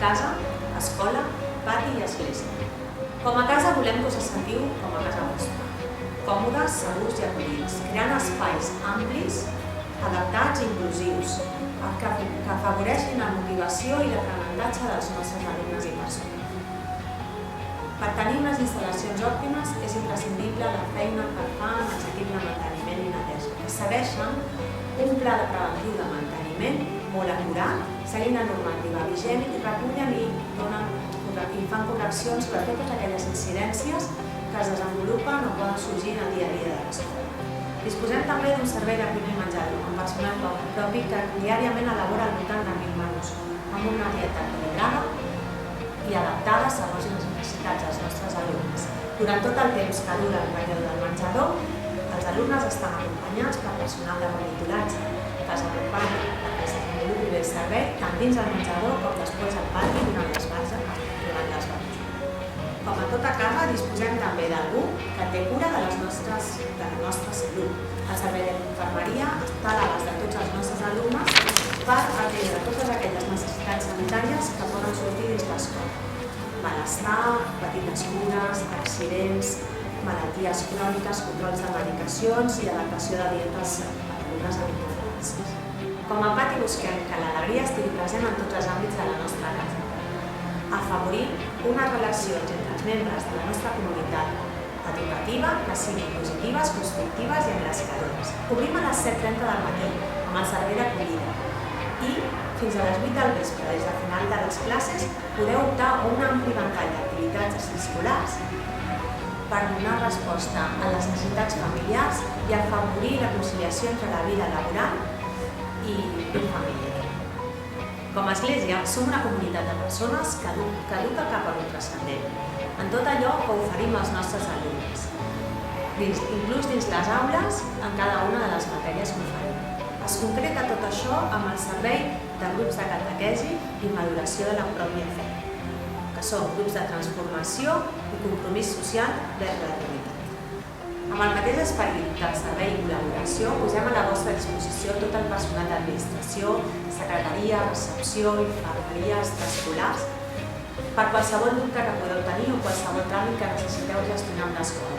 casa, escola, pati i església. Com a casa volem que us sentiu com a casa vostra, còmodes, segurs i acollits, creant espais amplis, adaptats i inclusius, que afavoreixin la motivació i l'aprenentatge dels nostres alumnes i persones. Per tenir unes instal·lacions òptimes és imprescindible la feina que fan els equips de manteniment i neteja, que segueixen un pla de preventiu de manteniment molt acurat, seguint la normativa vigent i recullen i fan correccions per totes aquelles incidències que es desenvolupen o poden sorgir en el dia a dia de l'escola. Disposem també d'un servei de cuina i menjador amb personal propi que diàriament elabora al voltant de 1.000 menús, amb una dieta equilibrada i adaptada segons les necessitats dels nostres alumnes. Durant tot el temps que dura el període del menjador, els alumnes estan acompanyats per personal de monitoratge que els acompanya perquè es desenvolupi bé el servei tant dins el menjador com després al pati durant les bases. Com a tota casa, disposem també d'algú que té cura de la nostra salut. El servei d'infermeria està a l'abast de tots els nostres alumnes per atendre totes aquelles necessitats sanitàries que poden sortir dins l'escola. Malestar, petites cures, accidents, malalties cròniques, controls de medicacions i adaptació de dietes per a alumnes amb intoleràncies. Com a pati busquem que l'alegria estigui present en tots els àmbits de la nostra casa, afavorint unes relacions entre els membres de la nostra comunitat educativa que siguin positives, constructives i engrescadores. Obrim a les 7:30 del matí amb el servei d'acollida i fins a les 8 del vespre, des de final de les classes, podeu optar a un ampli ventall d'activitats escolars per donar resposta a les necessitats familiars i afavorir la conciliació entre la vida laboral i familiar. Com a Església, som una comunitat de persones que educa cap a un transcendent, en tot allò que oferim als nostres alumnes, inclús dins les aules, en cada una de les matèries que oferim. Es concreta tot això amb el servei de grups de catequesi i maduració de la pròpia fe, que són grups de transformació i compromís social vers la realitat. Amb el mateix esperit del servei i col·laboració, posem a la vostra disposició tot el personal d'administració, secretaria, recepció, infermeria, extraescolars, per qualsevol dubte que podeu tenir o qualsevol tràmit que necessiteu gestionar amb l'escola.